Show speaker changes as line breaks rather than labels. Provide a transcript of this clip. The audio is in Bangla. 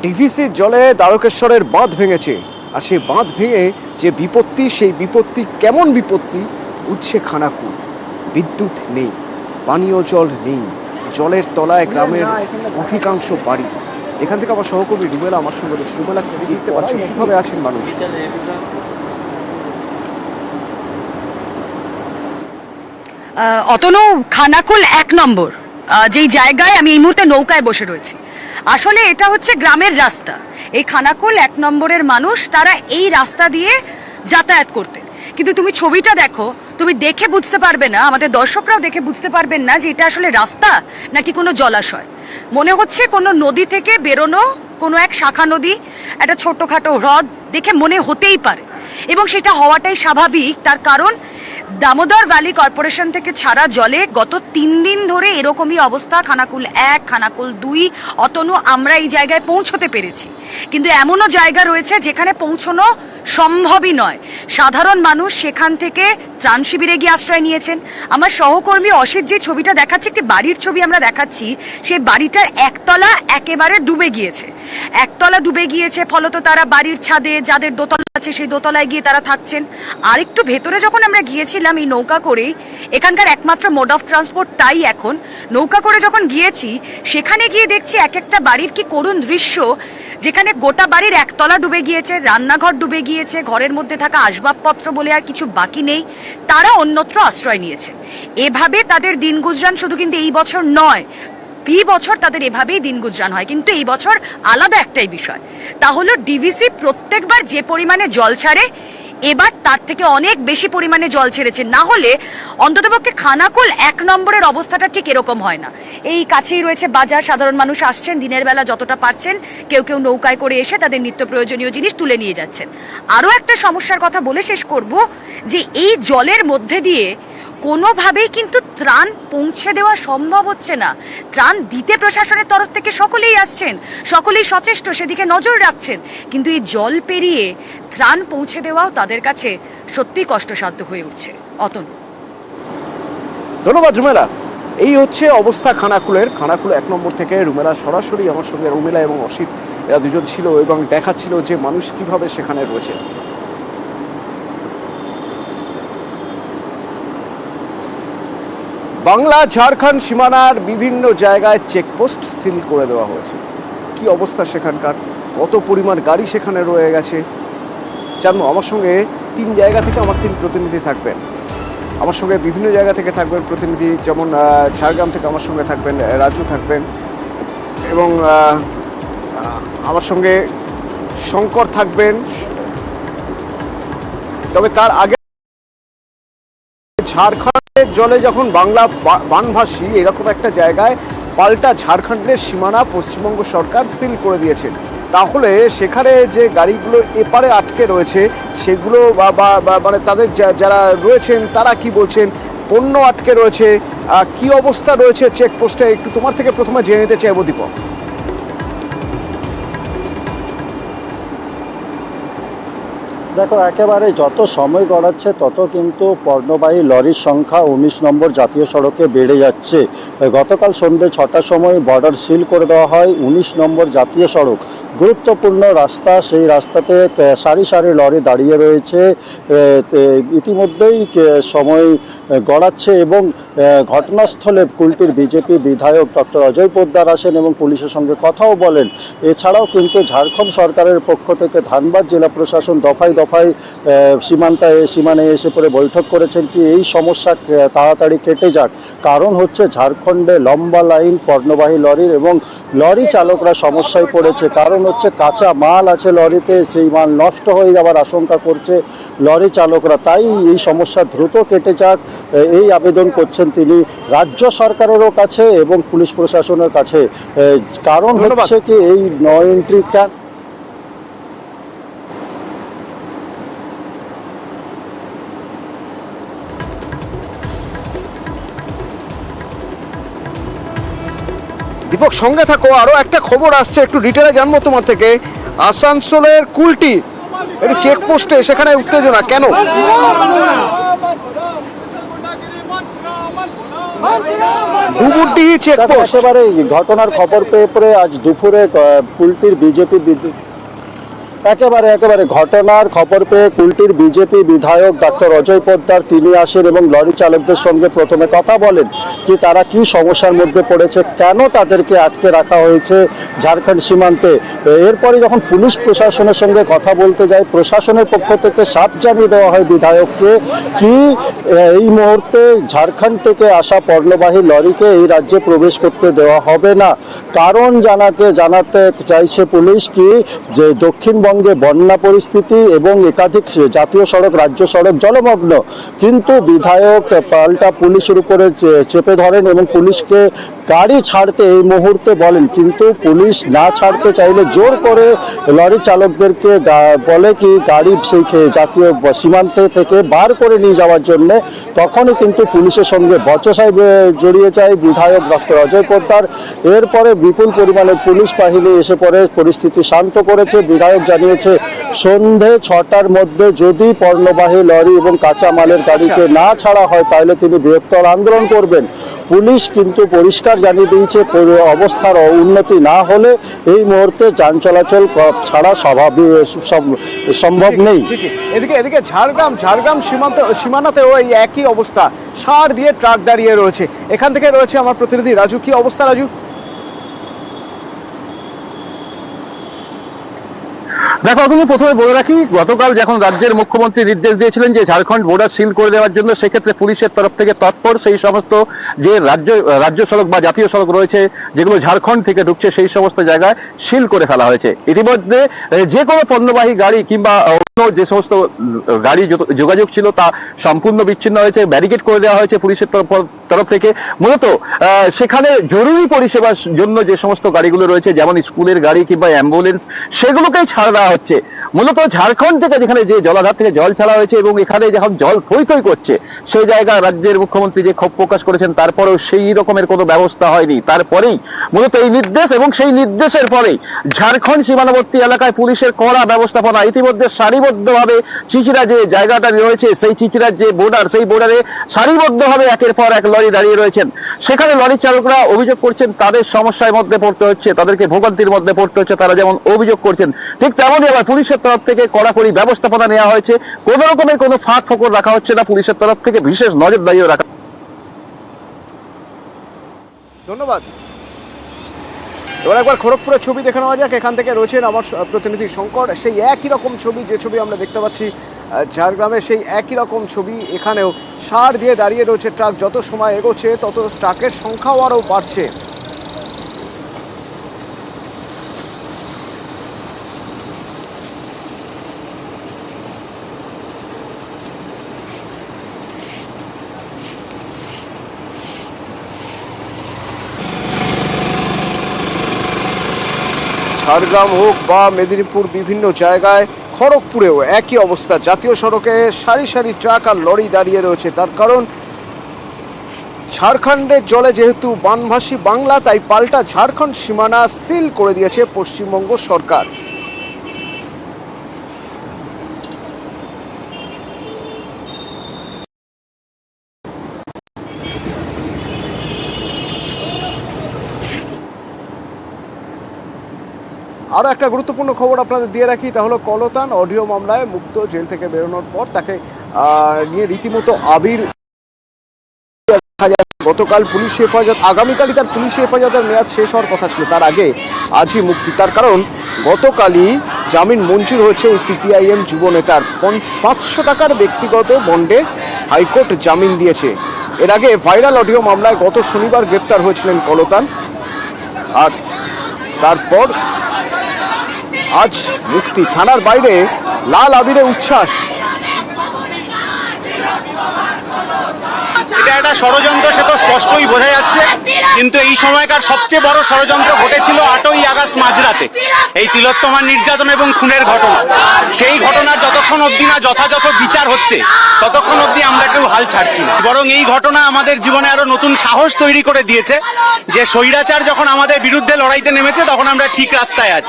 ডিভিসির জলে দ্বারকেশ্বরের বাঁধ ভেঙেছে, আর সেই বাঁধ ভেঙে যে বিপত্তি, সেই বিপত্তি কেমন বিপত্তি উঠছে খানাকুল। বিদ্যুৎ নেই, পানীয় জল নেই, জলের তলায় গ্রামের অধিকাংশ বাড়ি। এখান থেকে আমার সহকর্মী রুমেলা আমার সঙ্গে রয়েছে। রুমেলা, দেখতে পাচ্ছি কিভাবে আছেন মানুষ?
অতনু, খানাকুল 1 নম্বর যেই জায়গায় আমি এই মুহূর্তে নৌকায় বসে রয়েছি, আসলে এটা হচ্ছে গ্রামের রাস্তা। এই খানাকুল 1 নম্বরের মানুষ তারা এই রাস্তা দিয়ে যাতায়াত করতেন, কিন্তু তুমি ছবিটা দেখো, তুমি দেখে বুঝতে পারবে না, আমাদের দর্শকরাও দেখে বুঝতে পারবেন না যে এটা আসলে রাস্তা নাকি কোনো জলাশয়। মনে হচ্ছে কোনো নদী থেকে বেরোনো কোনো এক শাখা নদী, একটা ছোট্টখাটো হ্রদ দেখে মনে হতেই পারে, এবং সেটা হওয়াটাই স্বাভাবিক। তার কারণ দামোদর ভ্যালি কর্পোরেশন থেকে ছাড়া জলে গত 3 দিন ধরে এরকমই অবস্থা। খানাকুল 1, খানাকুল 2, অতনু আমরা এই জায়গায় পৌঁছতে পেরেছি, কিন্তু এমনও জায়গা রয়েছে যেখানে পৌঁছানো সম্ভবই নয়। সাধারণ মানুষ সেখান থেকে ত্রাণ শিবিরে গিয়ে আশ্রয় নিয়েছেন। আমার সহকর্মী অসিত যে ছবিটা দেখাচ্ছে, একটি বাড়ির ছবি আমরা দেখাচ্ছি, সেই বাড়িটার একতলা একেবারে ডুবে গিয়েছে। একতলা ডুবে গিয়েছে, ফলত তারা বাড়ির ছাদে, যাদের দোতলা আছে সেই দোতলায় গিয়ে তারা থাকছেন। আর একটু ভেতরে যখন আমরা গিয়েছিলাম এই নৌকা করেই, এখানকার একমাত্র মোড অফ ট্রান্সপোর্ট তাই এখন, নৌকা করে যখন গিয়েছি সেখানে গিয়ে দেখছি এক একটা বাড়ির কি করুণ দৃশ্য, যেখানে গোটা বাড়ির একতলা ডুবে গিয়েছে, রান্নাঘর ডুবে গিয়েছে, ঘরের মধ্যে থাকা আসবাবপত্র বলে আর কিছু বাকি নেই, তারা অন্যত্র আশ্রয় নিয়েছে। এভাবে তাদের দিন গুজরান শুধু কিন্তু এই বছর নয়, বছর তাদের এভাবেই দিন গুজরান হয়, কিন্তু এই বছর আলাদা একটাই বিষয়, তা হলো ডিভিসি প্রত্যেকবার যে পরিমাণে জল ছাড়ে এবার তার থেকে অনেক বেশি পরিমাণে জল ছেড়েছে। না হলে অন্ততপক্ষে খানাকুল 1 নম্বরের অবস্থাটা ঠিক এরকম হয় না। এই কাছেই রয়েছে বাজার, সাধারণ মানুষ আসছেন দিনের বেলা যতটা পারছেন, কেউ কেউ নৌকায় করে এসে তাদের নিত্য প্রয়োজনীয় জিনিস তুলে নিয়ে যাচ্ছেন। আরও একটা সমস্যার কথা বলে শেষ করব, যে এই জলের মধ্যে দিয়ে কোনোভাবেই কিন্তু ত্রাণ পৌঁছে দেওয়া সম্ভব হচ্ছে না। ত্রাণ দিতে প্রশাসনের তরফ থেকে সকলেই আসছেন, সকলেই সচেষ্ট, সেদিকে নজর রাখছেন, কিন্তু এই জল পেরিয়ে ত্রাণ পৌঁছে দেওয়াও তাদের কাছে সত্যি কষ্টসাধ্য হয়ে উঠছে। অতনু,
ধন্যবাদ রুমেলা। এই হচ্ছে অবস্থা খানাকুলের। খানাকুল 1 নম্বর থেকে রুমেলা সরাসরি আমার সঙ্গে, রুমেলা এবং অসিত এরা দুজন ছিল এবং দেখাচ্ছিল যে মানুষ কিভাবে সেখানে রয়েছে। বাংলা ঝাড়খণ্ড সীমানার বিভিন্ন জায়গায় চেকপোস্ট সিল করে দেওয়া হয়েছে। কি অবস্থা সেখানকার, কত পরিমাণ গাড়ি সেখানে রয়ে গেছে জানবো। আমার সঙ্গে 3 জায়গা থেকে আমার 3 প্রতিনিধি থাকবেন। আমার সঙ্গে বিভিন্ন জায়গা থেকে থাকবেন প্রতিনিধি, যেমন ঝাড়গ্রাম থেকে আমার সঙ্গে থাকবেন রাজু থাকবেন, এবং আমার সঙ্গে শঙ্কর থাকবেন। তবে তার আগে, ঝাড়খণ্ডের জলে যখন বাংলা বানভাসী, এরকম একটা জায়গায় পাল্টা ঝাড়খণ্ডের সীমানা পশ্চিমবঙ্গ সরকার সিল করে দিয়েছে, তাহলে সেখানে যে গাড়িগুলো এপারে আটকে রয়েছে সেগুলো মানে তাদের যারা রয়েছেন তারা কি বলছেন, পণ্য আটকে রয়েছে, কি অবস্থা রয়েছে চেকপোস্টে, একটু তোমার থেকে প্রথমে জেনে নিতে চাইব দীপক।
দেখো, একেবারে যত সময় গড়াচ্ছে তত কিন্তু পণ্যবাহী লরির সংখ্যা 19 নম্বর জাতীয় সড়কে বেড়ে যাচ্ছে। গতকাল সন্ধ্যে 6টার সময় বর্ডার সিল করে দেওয়া হয় 19 নম্বর জাতীয় সড়ক, গুরুত্বপূর্ণ রাস্তা। সেই রাস্তাতে সারি সারি লরি দাঁড়িয়ে রয়েছে, ইতিমধ্যেই সময় গড়াচ্ছে, এবং ঘটনাস্থলে কুলটির বিজেপি বিধায়ক ডক্টর অজয় পোদ্দার আসেন এবং পুলিশের সঙ্গে কথাও বলেন। এছাড়াও কিন্তু ঝাড়খণ্ড সরকারের পক্ষ থেকে ধানবাদ জেলা প্রশাসন দফায় দফায় সীমানায় এসে পরে বৈঠক করেছেন কি এই সমস্যা তাড়াতাড়ি কেটে যাক। কারণ হচ্ছে ঝাড়খণ্ডে লম্বা লাইন পণ্যবাহী লরির, এবং লরি চালকরা সমস্যায় পড়েছে। কারণ হচ্ছে কাঁচা মাল আছে লরিতে, সেই মাল নষ্ট হয়ে যাওয়ার আশঙ্কা করছে লরি চালকরা। তাই এই সমস্যা দ্রুত কেটে যাক এই আবেদন করছেন তিনি রাজ্য সরকারেরও কাছে এবং পুলিশ প্রশাসনের কাছে। কারণ হচ্ছে কি এই নো এন্ট্রি ক্যাম্প।
দীপক সঙ্গে থাকো, আরো একটা খবর আসছে, একটু ডিটেলে জানবো তোমার থেকে। আসানসোলের কুলটি একটু চেকপোস্টে সেখানে উত্তেজনা কেন? ডুবুরডিহি চেকপোস্ট।
একেবারে ঘটনার খবর পেয়ে আজ দুপুরে কুলটির বিজেপি একেবারে ঘটনার খবর পেয়ে কুলটির বিজেপি বিধায়ক ডক্টর অজয় পোদ্দার তিনি আসেন এবং লরি চালকদের সঙ্গে প্রথমে কথা বলেন কি তারা কি সমস্যার মধ্যে পড়েছে, কেন তাদেরকে আটকে রাখা হয়েছে ঝাড়খণ্ড সীমান্তে। এরপরে যখন পুলিশ প্রশাসনের সঙ্গে কথা বলতে যায়, প্রশাসনের পক্ষ থেকে সাফ জানিয়ে দেওয়া হয় বিধায়ককে কি এই মুহূর্তে ঝাড়খণ্ড থেকে আসা পণ্যবাহী লরিকে এই রাজ্যে প্রবেশ করতে দেওয়া হবে না। কারণ জানাতে চাইছে পুলিশ কি যে দক্ষিণবঙ্গে বন্যা পরিস্থিতি এবং একাধিক জাতীয় সড়ক রাজ্য সড়ক জলমগ্ন, কিন্তু বিধায়ক পাল্টা পুলিশের উপরে চেপে ধরেন এবং পুলিশকে গাড়ি ছাড়তে এই মুহূর্তে বলেন, কিন্তু পুলিশ না ছাড়তে চাইলে জোর করে লরি চালকদেরকে বলে কি গাড়ি সেই জাতীয় সীমান্ত থেকে বার করে নিয়ে যাওয়ার জন্য। তখনই কিন্তু পুলিশের সঙ্গে বচসায় জড়িয়ে যায় বিধায়ক ডক্টর অজয় পোদ্দার। এরপরে বিপুল পরিমাণে পুলিশ বাহিনী এসে পড়ে পরিস্থিতি শান্ত করেছে। বিধায়ক জানিয়েছে সন্ধে 6টার মধ্যে যদি পণ্যবাহী লরি এবং কাঁচা মালের গাড়িকে না ছাড়া হয় তাহলে তিনি বৃহত্তর আন্দোলন করবেন। পুলিশ কিন্তু পরিষ্কার জানিয়ে দিয়েছে অবস্থার উন্নতি না হলে এই মুহূর্তে যান চলাচল ছাড়া সম্ভব নেই।
এদিকে ঝাড়গ্রাম সীমানাতেও এই একই অবস্থা, সার দিয়ে ট্রাক দাঁড়িয়ে রয়েছে। এখান থেকে রয়েছে আমার প্রতিনিধি রাজু। কি অবস্থা রাজু?
দেখো, তুমি প্রথমে বলে রাখি, গতকাল যখন রাজ্যের মুখ্যমন্ত্রী নির্দেশ দিয়েছিলেন যে ঝাড়খণ্ড বর্ডার সিল করে দেওয়ার জন্য, সেক্ষেত্রে পুলিশের তরফ থেকে তৎপর সেই সমস্ত যে রাজ্য সড়ক বা জাতীয় সড়ক রয়েছে যেগুলো ঝাড়খণ্ড থেকে ঢুকছে সেই সমস্ত জায়গায় সিল করে ফেলা হয়েছে। ইতিমধ্যে যে কোনো পণ্যবাহী গাড়ি কিংবা অন্য যে সমস্ত গাড়ি যোগাযোগ ছিল তা সম্পূর্ণ বিচ্ছিন্ন হয়েছে, ব্যারিকেড করে দেওয়া হয়েছে পুলিশের তরফ থেকে। মূলত সেখানে জরুরি পরিষেবার জন্য যে সমস্ত গাড়িগুলো রয়েছে যেমন স্কুলের গাড়ি কিংবা অ্যাম্বুলেন্স, সেগুলোকেই ছাড় দেওয়া হচ্ছে। মূলত ঝাড়খণ্ড থেকে যেখানে যে জলাধার থেকে জল ছাড়া হয়েছে এবং এখানে যখন জল থই থই করছে সেই জায়গায় রাজ্যের মুখ্যমন্ত্রী যে ক্ষোভ প্রকাশ করেছেন, তারপরেও সেই রকমের কোনো ব্যবস্থা হয়নি। তারপরেই মূলত এই নির্দেশ এবং সেই নির্দেশের পরেই ঝাড়খণ্ড সীমান্তবর্তী এলাকায় পুলিশের কড়া ব্যবস্থাপনা। ইতিমধ্যে সারিবদ্ধভাবে চিচিরা যে জায়গাটা রয়েছে, সেই চিচিরার যে বর্ডার, সেই বর্ডারে সারিবদ্ধভাবে একের পর এক লরি দাঁড়িয়ে রয়েছেন। সেখানে লরি চালকরা অভিযোগ করছেন তাদের সমস্যার মধ্যে পড়তে হচ্ছে, তাদেরকে ভোগান্তির মধ্যে পড়তে হচ্ছে। তারা যেমন অভিযোগ করছেন ঠিক তেমনই আবার পুলিশের তরফ থেকে কড়াকড়ি ব্যবস্থাপনা নেওয়া হয়েছে। কোনো রকমের কোনো ফাঁক ফোকর রাখা হচ্ছে না, পুলিশের তরফ থেকে বিশেষ নজরদারিও রাখা।
ধন্যবাদ। এবার একবার খড়গপুরের ছবি দেখে নেওয়া যাক। এখান থেকে রয়েছেন আমার প্রতিনিধি শঙ্কর। সেই একই রকম ছবি, যে ছবি আমরা দেখতে পাচ্ছি ঝাড়গ্রামে, সেই একই রকম ছবি এখানেও। সার দিয়ে দাঁড়িয়ে রয়েছে ট্রাক। যত সময় এগোচ্ছে তত ট্রাকের সংখ্যাও আরও বাড়ছে। ঝাড়গ্রাম হোক বা মেদিনীপুর, বিভিন্ন জায়গায়, খড়গপুরেও একই অবস্থা। জাতীয় সড়কে সারি সারি ট্রাক আর লরি দাঁড়িয়ে রয়েছে। তার কারণ ঝাড়খণ্ডের জলে যেহেতু বানভাসী বাংলা, তাই পাল্টা ঝাড়খণ্ড সীমানা সিল করে দিয়েছে পশ্চিমবঙ্গ সরকার। আরও একটা গুরুত্বপূর্ণ খবর আপনাদের দিয়ে রাখি, তা হলো কলতান অডিও মামলায় মুক্ত জেল থেকে বেরোনোর পর তাকে নিয়ে রীতিমতো আবির। গতকাল পুলিশ হেফাজত, আগামীকালই তার পুলিশ হেফাজতের মেয়াদ শেষ হওয়ার কথা ছিল, তার আগে আজই মুক্তি। তার কারণ গতকালই জামিন মঞ্জুর হয়েছে এই সিপিআইএম যুব নেতার। 500 টাকার ব্যক্তিগত বন্ডে হাইকোর্ট জামিন দিয়েছে। এর আগে ভাইরাল অডিও মামলায় গত শনিবার গ্রেপ্তার হয়েছিলেন কলতান, আর তারপর আজ মুক্তি। থানার বাইরে লাল আবিরে উচ্ছ্বাস।
এটা একটা ষড়যন্ত্র, সে তো স্পষ্টই বোঝা যাচ্ছে। কিন্তু এই সময়কার সবচেয়ে বড় ষড়যন্ত্র ঘটেছিল 8ই আগস্ট মাঝরাতে, এই তিলোত্তমার নির্যাতন এবং খুনের ঘটনা। সেই ঘটনার যতক্ষণ অবধি না যথাযথ বিচার হচ্ছে ততক্ষণ অবধি আমরা কেউ হাল ছাড়ছি না। বরং এই ঘটনা আমাদের জীবনে আরো নতুন সাহস তৈরি করে দিয়েছে যে স্বৈরাচার যখন আমাদের বিরুদ্ধে লড়াইতে নেমেছে তখন আমরা ঠিক রাস্তায় আছি।